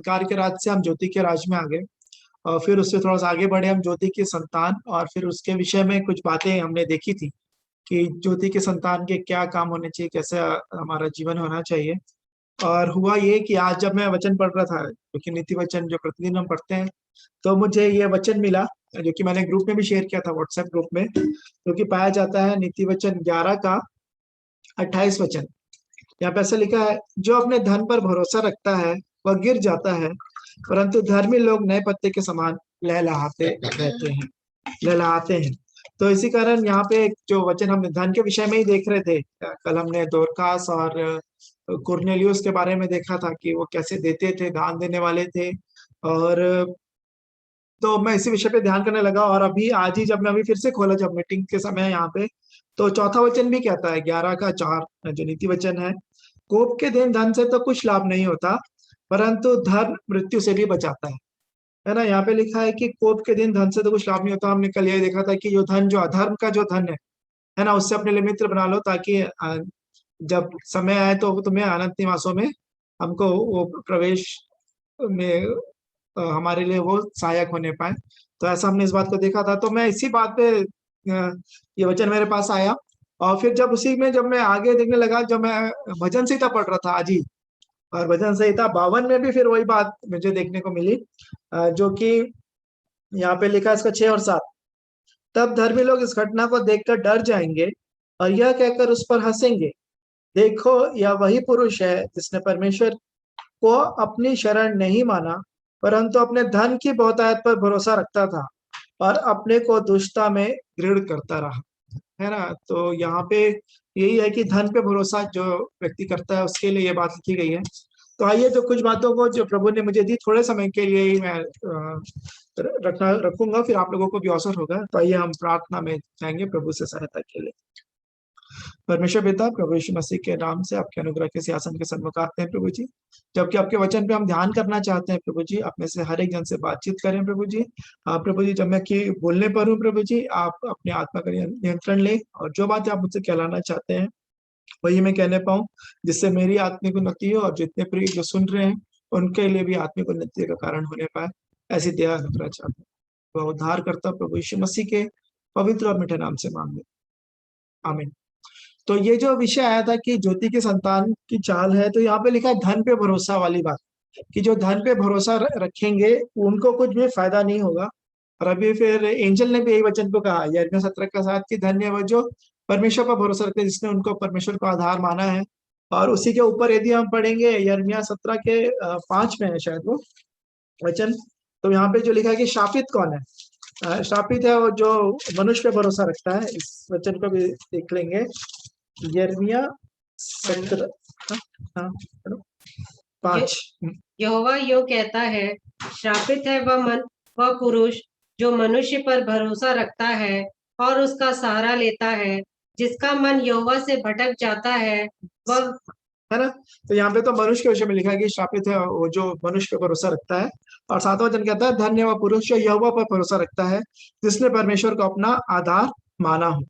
अंधकार के राज से हम ज्योति के राज में आ गए। और फिर उससे थोड़ा सा आगे बढ़े हम ज्योति की संतान, और फिर उसके विषय में कुछ बातें हमने देखी थी कि ज्योति के संतान के क्या काम होने चाहिए, कैसे हमारा जीवन होना चाहिए। और हुआ ये कि आज जब मैं वचन पढ़ रहा था, क्योंकि नीति वचन जो प्रतिदिन हम पढ़ते हैं, तो मुझे ये वचन मिला जो कि मैंने ग्रुप में भी शेयर किया था, व्हाट्सएप ग्रुप में, जो कि पाया जाता है नीति वचन 11 का 28 वचन। यहाँ पे ऐसा लिखा है, जो अपने धन पर भरोसा रखता है वह गिर जाता है, परंतु धर्मी लोग नए पत्ते के समान लहलहाते रहते हैं, लहलहाते हैं। तो इसी कारण यहाँ पे जो वचन हमने धन के विषय में ही देख रहे थे, कल हमने दोरकास और कुरनेलियुस के बारे में देखा था कि वो कैसे देते थे, दान देने वाले थे। और तो मैं इसी विषय पे ध्यान करने लगा, और अभी आज ही जब मैं अभी फिर से खोला, जब मीटिंग के समय यहाँ पे, तो चौथा वचन भी कहता है 11 का 4 जो नीति वचन है, कोप के दिन धन से तो कुछ लाभ नहीं होता, परंतु धन मृत्यु से भी बचाता है ना। यहाँ पे लिखा है कि कोप के दिन धन से तो कुछ लाभ नहीं होता। हमने कल यही देखा था कि जो धन, जो अधर्म का जो धन है ना, उससे अपने लिए मित्र बना लो, ताकि जब समय आए तो तुम्हें अनंत निवासों में हमको वो प्रवेश में हमारे लिए वो सहायक होने पाए। तो ऐसा हमने इस बात को देखा था। तो मैं इसी बात पे ये वचन मेरे पास आया, और फिर जब उसी में जब मैं आगे देखने लगा, जब मैं भजन संहिता पढ़ रहा था आज ही, और भजन संहिता 52 में भी फिर वही बात मुझे देखने को मिली, जो कि यहाँ पे लिखा है इसका 6 और 7। तब धर्मी लोग इस घटना को देखकर डर जाएंगे और यह कहकर उस पर हंसेंगे, देखो यह वही पुरुष है जिसने परमेश्वर को अपनी शरण नहीं माना, परंतु अपने धन की बहुतायत पर भरोसा रखता था और अपने को दुष्टता में दृढ़ करता रहा, है ना। तो यहाँ पे यही है कि धन पे भरोसा जो व्यक्ति करता है उसके लिए ये बात लिखी गई है। तो आइए, जो कुछ बातों को जो प्रभु ने मुझे दी, थोड़े समय के लिए ही मैं रखूंगा, फिर आप लोगों को भी अवसर होगा। तो आइए हम प्रार्थना में जाएंगे प्रभु से सहायता के लिए। परमेश्वर पिता, प्रभु यीशु मसीह के नाम से आपके अनुग्रह के सिंहासन के सन्मुख आते हैं प्रभु जी, जबकि आपके वचन पे हम ध्यान करना चाहते हैं प्रभु जी। अपने से हर एक जन से बातचीत करें प्रभु जी। प्रभु जी, जब मैं कि बोलने पर हूँ प्रभु जी, आप अपने आत्मा का नियंत्रण ले, और जो बातें आप मुझसे कहलाना चाहते हैं वही मैं कहने पाऊँ, जिससे मेरी आत्मिक उन्नति हो और जितने प्रिय जो सुन रहे हैं उनके लिए भी आत्मिक उन्नति का कारण होने पाए, ऐसी दया अनुग्रह चाहते हैं। वह उद्धार करता प्रभु यीशु मसीह के पवित्र और मीठे नाम से मांगे, आमीन। तो ये जो विषय आया था कि ज्योति के संतान की चाल है, तो यहाँ पे लिखा है धन पे भरोसा वाली बात, कि जो धन पे भरोसा रखेंगे उनको कुछ भी फायदा नहीं होगा। और अभी फिर एंजल ने भी यही वचन को कहा, यिर्मयाह 17 का 7, कि धन्य है वो जो परमेश्वर पर भरोसा रखते हैं, जिसने उनको परमेश्वर को आधार माना है। और उसी के ऊपर यदि हम पढ़ेंगे यिर्मयाह 17 के 5 में है शायद वो वचन, तो यहाँ पे जो लिखा है कि शापित कौन है, शापित है वो जो मनुष्य पे भरोसा रखता है। इस वचन को भी देख लेंगे, यिर्मयाह 17 5। यहोवा यो कहता है, श्रापित है वह पुरुष जो मनुष्य पर भरोसा रखता है और उसका सहारा लेता है, जिसका मन यहोवा से भटक जाता है वह, है ना। तो यहाँ पे तो मनुष्य के विषय में लिखा है कि श्रापित है वो जो मनुष्य पर भरोसा रखता है। और 7वां वचन कहता है, धन्य वह पुरुष जो यहोवा पर भरोसा रखता है, जिसने परमेश्वर को अपना आधार माना हो।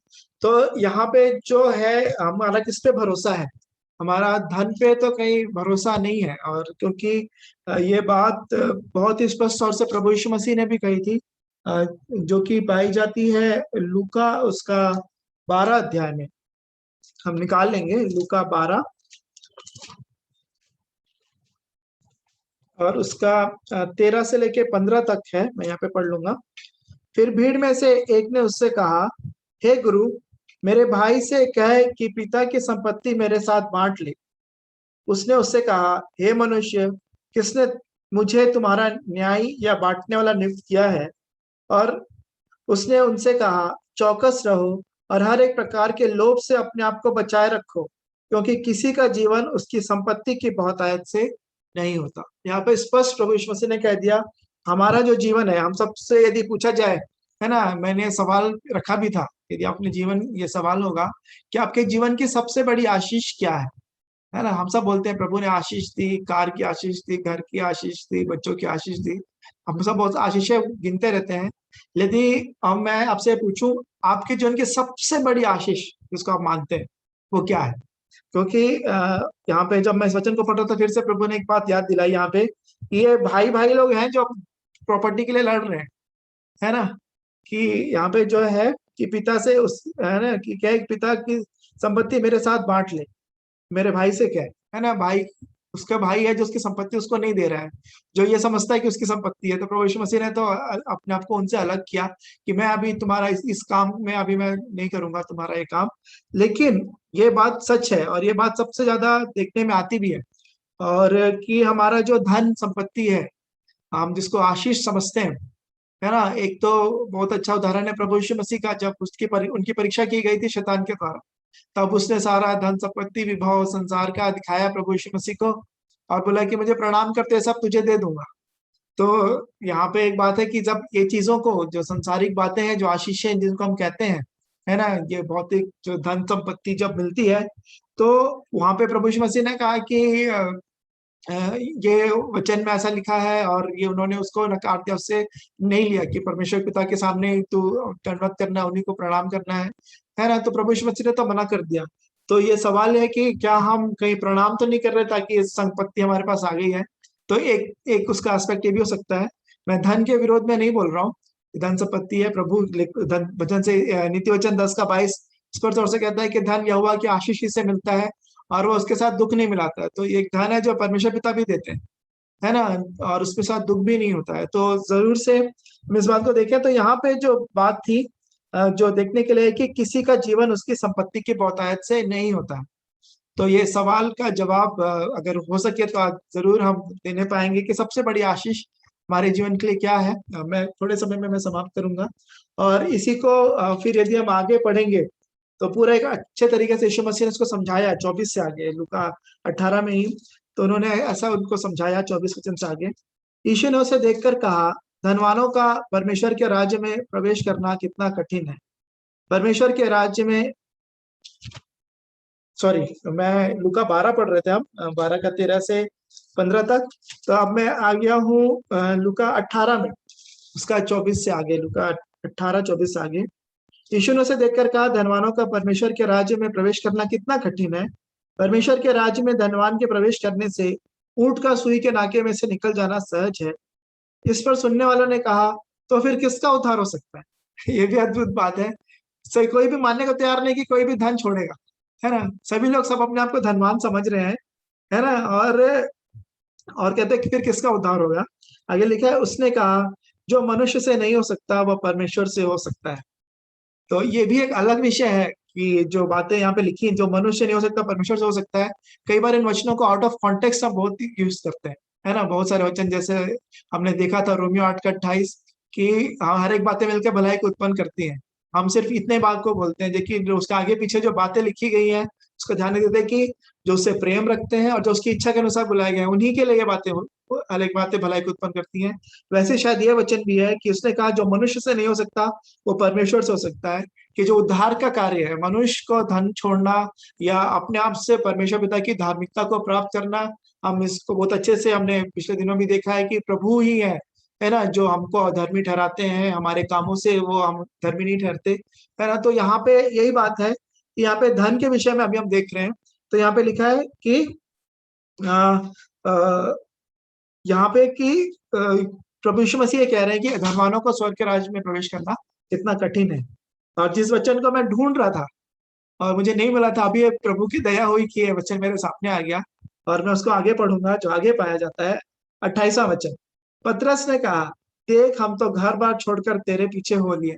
तो यहाँ पे जो है हमारा किस पे भरोसा है, हमारा धन पे तो कहीं भरोसा नहीं है। और क्योंकि ये बात बहुत ही स्पष्ट तौर से प्रभु यीशु मसीह ने भी कही थी, जो कि पाई जाती है लूका उसका 12 अध्याय में। हम निकाल लेंगे लूका 12 और उसका 13 से लेके 15 तक है, मैं यहाँ पे पढ़ लूंगा। फिर भीड़ में से एक ने उससे कहा, हे गुरु, मेरे भाई से कह कि पिता की संपत्ति मेरे साथ बांट ले। उसने उससे कहा, हे मनुष्य, किसने मुझे तुम्हारा न्यायी या बांटने वाला नियुक्त किया है? और उसने उनसे कहा, चौकस रहो और हर एक प्रकार के लोभ से अपने आप को बचाए रखो, क्योंकि किसी का जीवन उसकी संपत्ति की बहुतायत से नहीं होता। यहाँ पे स्पष्ट प्रभु यीशु मसीह ने कह दिया, हमारा जो जीवन है, हम सबसे यदि पूछा जाए, है ना, मैंने सवाल रखा भी था, यदि अपने जीवन ये सवाल होगा कि आपके जीवन की सबसे बड़ी आशीष क्या है ना। हम सब बोलते हैं प्रभु ने आशीष दी, कार की आशीष दी, घर की आशीष दी, बच्चों की आशीष दी, हम सब बहुत आशीषें गिनते रहते हैं। यदि अब मैं आपसे पूछूं, आपके जीवन की सबसे बड़ी आशीष जिसको आप मानते हैं वो क्या है? क्योंकि यहाँ पे जब मैं इस वचन को पढ़ रहा था, फिर से प्रभु ने एक बात याद दिलाई यहाँ पे कि ये भाई भाई लोग हैं जो प्रॉपर्टी के लिए लड़ रहे हैं, है ना। कि यहाँ पे जो है कि पिता से उस, है ना, कि क्या है, पिता की संपत्ति मेरे साथ बांट ले। मेरे भाई से क्या है ना, भाई उसका भाई है जो उसकी संपत्ति उसको नहीं दे रहा है, जो ये समझता है कि उसकी संपत्ति है। तो प्रभु यीशु मसीह ने तो अपने आप को उनसे अलग किया कि मैं अभी तुम्हारा इस काम में अभी मैं नहीं करूंगा तुम्हारा ये काम। लेकिन ये बात सच है, और ये बात सबसे ज्यादा देखने में आती भी है। और कि हमारा जो धन संपत्ति है, हम जिसको आशीष समझते हैं, है ना। एक तो बहुत अच्छा उदाहरण है प्रभु यीशु मसीह का, जब उनकी परीक्षा की गई थी शैतान के द्वारा, तब उसने सारा धन संपत्ति विभव संसार का दिखाया प्रभु यीशु मसीह को, और बोला कि मुझे प्रणाम करते सब तुझे दे दूंगा। तो यहाँ पे एक बात है कि जब ये चीजों को, जो संसारिक बातें हैं, जो आशीषें जिनको हम कहते हैं, है ना, ये भौतिक जो धन संपत्ति जब मिलती है, तो वहां पे प्रभु यीशु मसीह ने कहा कि ये वचन में ऐसा लिखा है, और ये उन्होंने उसको नकार दिया, उससे नहीं लिया कि परमेश्वर पिता के सामने तू दंडवत करना, उन्हीं को प्रणाम करना है ना। तो प्रभु यीशु मसीह ने तो मना कर दिया। तो ये सवाल है कि क्या हम कहीं प्रणाम तो नहीं कर रहे ताकि ये संपत्ति हमारे पास आ गई है। तो एक एक उसका एस्पेक्ट ये भी हो सकता है। मैं धन के विरोध में नहीं बोल रहा हूँ, धन संपत्ति है प्रभु धन वचन से नीति वचन 10 का 22 स्पष्ट तौर से कहता है कि धन यहोवा की आशीष ही से मिलता है, और वो उसके साथ दुख नहीं मिलाता है। तो ये एक धन है जो परमेश्वर पिता भी देते हैं, है ना, और उसके साथ दुख भी नहीं होता है। तो जरूर से हम इस बात को देखें, तो यहाँ पे जो बात थी, जो देखने के लिए कि किसी का जीवन उसकी संपत्ति की बहुतायत से नहीं होता है। तो ये सवाल का जवाब अगर हो सके तो आज जरूर हम देने पाएंगे कि सबसे बड़ी आशीष हमारे जीवन के लिए क्या है। मैं थोड़े समय में मैं समाप्त करूंगा, और इसी को फिर यदि हम आगे पढ़ेंगे तो पूरा एक अच्छे तरीके से यीशु मसीह ने उसको समझाया 24 से आगे, लूका 18 में ही। तो उन्होंने ऐसा उनको समझाया 24 वचन से आगे। यीशु ने उसे देखकर कहा, धनवानों का परमेश्वर के राज्य में प्रवेश करना कितना कठिन है। परमेश्वर के राज्य में, सॉरी, मैं लूका 12 पढ़ रहे थे हम, 12 का 13 से 15 तक। तो अब मैं आ गया हूँ लूका 18 में, उसका 24 से आगे, लूका 18 24 से आगे। यीशु ने उसे देखकर कहा, धनवानों का परमेश्वर के राज्य में प्रवेश करना कितना कठिन है। परमेश्वर के राज्य में धनवान के प्रवेश करने से ऊंट का सुई के नाके में से निकल जाना सहज है। इस पर सुनने वालों ने कहा, तो फिर किसका उद्धार हो सकता है। ये भी अद्भुत बात है। सही, कोई भी मानने को तैयार नहीं कि कोई भी धन छोड़ेगा, है ना। सभी लोग सब अपने आप को धनवान समझ रहे हैं, है ना। और कहते हैं कि फिर किसका उद्धार होगा। आगे लिखा है, उसने कहा, जो मनुष्य से नहीं हो सकता वह परमेश्वर से हो सकता है। तो ये भी एक अलग विषय है कि जो बातें यहाँ पे लिखी हैं, जो मनुष्य नहीं हो सकता परमेश्वर से हो सकता है। कई बार इन वचनों को आउट ऑफ कॉन्टेक्स्ट हम बहुत यूज करते हैं, है ना। बहुत सारे वचन, जैसे हमने देखा था रोमियो 8 का 28, कि हर एक बातें मिलकर भलाई को उत्पन्न करती हैं। हम सिर्फ इतने बात को बोलते हैं, लेकिन उसके आगे पीछे जो बातें लिखी गई हैं उसको ध्यान नहीं देते कि जो उससे प्रेम रखते हैं और जो उसकी इच्छा के अनुसार बुलाए गए हैं, उन्हीं के लिए ये बातें अलग बातें भलाई को उत्पन्न करती हैं। वैसे शायद ये वचन भी है कि उसने कहा जो मनुष्य से नहीं हो सकता वो परमेश्वर से हो सकता है। कि जो उद्धार का कार्य है, मनुष्य को धन छोड़ना या अपने आप से परमेश्वर पिता की धार्मिकता को प्राप्त करना, हम इसको बहुत अच्छे से हमने पिछले दिनों भी देखा है कि प्रभु ही है ना, जो हमको अधर्मी ठहराते हैं। हमारे कामों से वो हम धर्मी नहीं ठहरते, है ना। तो यहाँ पे यही बात है कि यहाँ पे धन के विषय में अभी हम देख रहे हैं। तो यहाँ पे लिखा है कि आ, आ, यहाँ पे कि प्रभु यीशु मसीह ये कह रहे हैं कि धनवानों को स्वर्ग के राज्य में प्रवेश करना कितना कठिन है। और जिस वचन को मैं ढूंढ रहा था और मुझे नहीं मिला था, अभी प्रभु की दया हुई कि ये वचन मेरे सामने आ गया, और मैं उसको आगे पढ़ूंगा। जो आगे पाया जाता है 28वां वचन। पतरस ने कहा, देख हम तो घर बार छोड़कर तेरे पीछे हो लिए।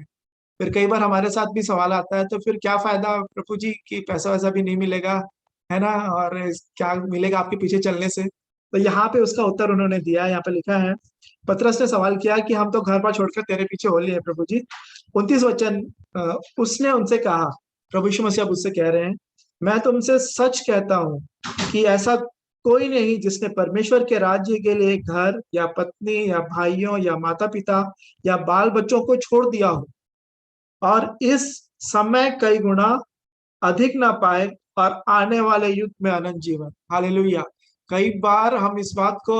फिर कई बार हमारे साथ भी सवाल आता है, तो फिर क्या फायदा प्रभु जी की, पैसा वैसा भी नहीं मिलेगा, है ना, और क्या मिलेगा आपके पीछे चलने से। तो यहाँ पे उसका उत्तर उन्होंने दिया। यहाँ पे लिखा है, पतरस ने सवाल किया कि हम तो घर बार छोड़कर तेरे पीछे हो लिए प्रभु जी। 29 वचन, उसने उनसे कहा, प्रभु यीशु मसीह अब उससे कह रहे हैं, मैं तुमसे सच कहता हूँ कि ऐसा कोई नहीं जिसने परमेश्वर के राज्य के लिए घर या पत्नी या भाइयों या माता पिता या बाल बच्चों को छोड़ दिया हो और इस समय कई गुना अधिक ना पाए और आने वाले युग में अनंत जीवन। हालेलुया। कई बार हम इस बात को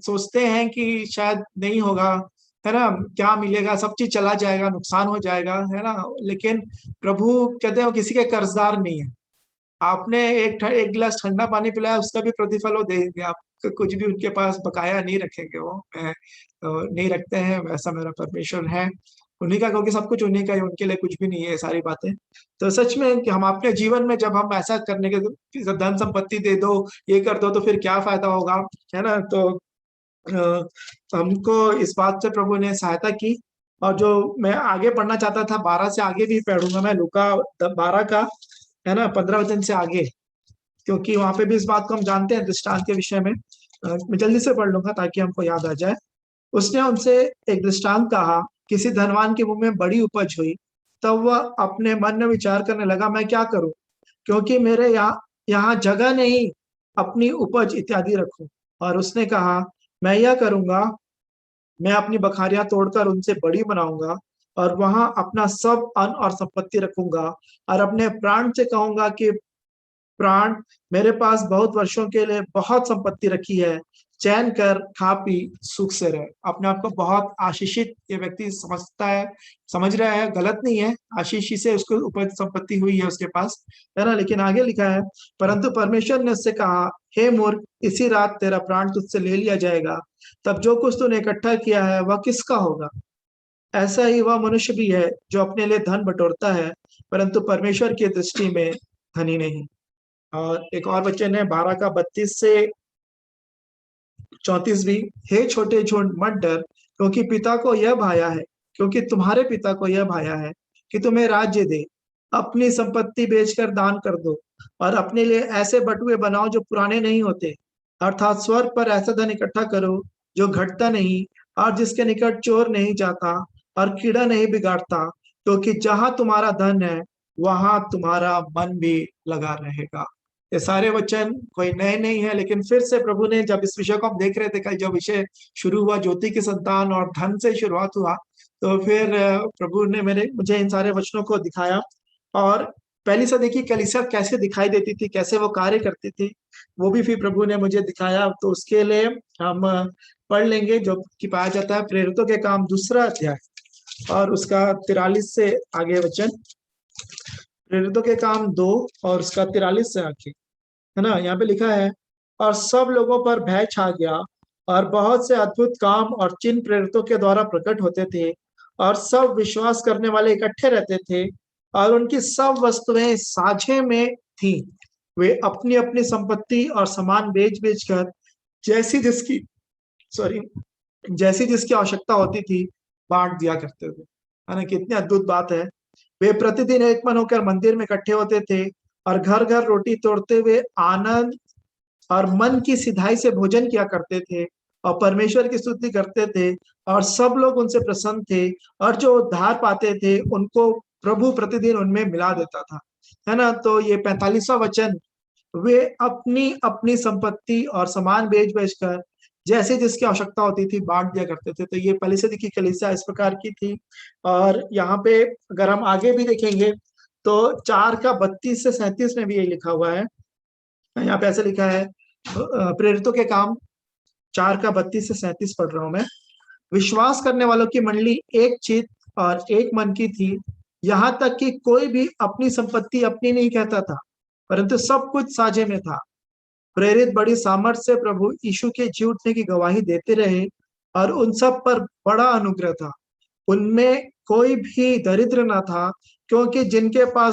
सोचते हैं कि शायद नहीं होगा, है ना, क्या मिलेगा, सब चीज चला जाएगा, नुकसान हो जाएगा, है ना। लेकिन प्रभु कहते हैं वो किसी के कर्जदार नहीं है। आपने एक गिलास ठंडा पानी पिलाया, उसका भी प्रतिफल वो देंगे। आप कुछ भी उनके पास बकाया नहीं रखेंगे, वो नहीं रखते हैं, वैसा मेरा परमेश्वर है। उन्हीं का, क्योंकि सब कुछ उन्हीं का है, उनके लिए कुछ भी नहीं है ये सारी बातें। तो सच में कि हम अपने जीवन में जब हम ऐसा करने के, धन संपत्ति दे दो, ये कर दो, तो फिर क्या फायदा होगा, है ना। तो हमको इस बात से प्रभु ने सहायता की। और जो मैं आगे पढ़ना चाहता था, 12 से आगे भी पढ़ूंगा मैं, लूका 12 का, है ना, 15 वचन से आगे, क्योंकि वहां पे भी इस बात को हम जानते हैं दृष्टांत के विषय में। मैं जल्दी से पढ़ लूंगा ताकि हमको याद आ जाए। उसने उनसे एक दृष्टांत कहा, किसी धनवान के मुंह में बड़ी उपज हुई। तब वह अपने मन में विचार करने लगा, मैं क्या करूं, क्योंकि मेरे यहाँ यहाँ जगह नहीं अपनी उपज इत्यादि रखूं। और उसने कहा, मैं यह करूंगा, मैं अपनी बखारियां तोड़कर उनसे बड़ी बनाऊंगा, और वहां अपना सब अन्न और संपत्ति रखूंगा, और अपने प्राण से कहूंगा कि प्राण, मेरे पास बहुत वर्षों के लिए बहुत संपत्ति रखी है, चैन कर खा पी सुख से रहे। अपने आप को बहुत आशीषित ये व्यक्ति समझता है, समझ रहा है, गलत नहीं है, आशीष से उसको उपज संपत्ति हुई है उसके पास, है ना। लेकिन आगे लिखा है, परंतु परमेश्वर ने उससे कहा, हे मूर्ख, इसी रात तेरा प्राण तुझसे ले लिया जाएगा। तब जो कुछ तूने इकट्ठा किया है वह किसका होगा। ऐसा ही वह मनुष्य भी है जो अपने लिए धन बटोरता है, परंतु परमेश्वर की दृष्टि में धनी नहीं। और एक और वचन है 12 का 32 से 34 भी, हे छोटे झुंड मत डर, क्योंकि पिता को यह भाया है, क्योंकि तुम्हारे पिता को यह भाया है कि तुम्हें राज्य दे। अपनी संपत्ति बेचकर दान कर दो, और अपने लिए ऐसे बटुए बनाओ जो पुराने नहीं होते, अर्थात स्वर्ग पर ऐसा धन इकट्ठा करो जो घटता नहीं, और जिसके निकट चोर नहीं जाता और कीड़ा नहीं बिगाड़ता, क्योंकि जहां तुम्हारा धन है वहां तुम्हारा मन भी लगा रहेगा। ये सारे वचन कोई नए नहीं है, लेकिन फिर से प्रभु ने, जब इस विषय को हम देख रहे थे, कल जो विषय शुरू हुआ ज्योति की संतान और धन से शुरुआत हुआ, तो फिर प्रभु ने मुझे इन सारे वचनों को दिखाया। और पहली सदी की कलीसिया कैसे दिखाई देती थी, कैसे वो कार्य करती थी, वो भी फिर प्रभु ने मुझे दिखाया। तो उसके लिए हम पढ़ लेंगे, जो कि पाया जाता है प्रेरितों के काम 2 अध्याय और उसका 43 से आगे वचन। प्रेरितों के काम 2 और उसका 43 से आगे, है ना। यहाँ पे लिखा है, और सब लोगों पर भय छा गया, और बहुत से अद्भुत काम और चिन्ह प्रेरितों के द्वारा प्रकट होते थे, और सब विश्वास करने वाले इकट्ठे रहते थे, और उनकी सब वस्तुएं साझे में थी। वे अपनी अपनी संपत्ति और सामान बेच बेच कर जैसी जिसकी सॉरी जैसी जिसकी आवश्यकता होती थी बांट दिया करते थे, है ना। कितनी अद्भुत बात है। वे प्रतिदिन एक मन होकर मंदिर में इकट्ठे होते थे, और घर घर रोटी तोड़ते हुए आनंद और मन की सिधाई से भोजन किया करते थे, और परमेश्वर की स्तुति करते थे, और सब लोग उनसे प्रसन्न थे, और जो उद्धार पाते थे उनको प्रभु प्रतिदिन उनमें मिला देता था, है ना। तो ये 45वां वचन, वे अपनी अपनी संपत्ति और सामान बेच बेच कर जैसे जिसकी आवश्यकता होती थी बांट दिया करते थे। तो ये पहली सदी की कलीसिया इस प्रकार की थी। और यहाँ पे अगर हम आगे भी देखेंगे तो 4 का 32 से 37 में भी ये लिखा हुआ है। यहाँ पे ऐसे लिखा है, प्रेरितों के काम 4 का 32 से 37 पढ़ रहा हूं मैं। विश्वास करने वालों की मंडली एक चित और एक मन की थी, यहाँ तक कि कोई भी अपनी संपत्ति अपनी नहीं कहता था, परंतु सब कुछ साझे में था। प्रेरित बड़ी सामर्थ्य से प्रभु यीशु के जी उठने की गवाही देते रहे, और उन सब पर बड़ा अनुग्रह था। उनमें कोई भी दरिद्र न था, क्योंकि जिनके पास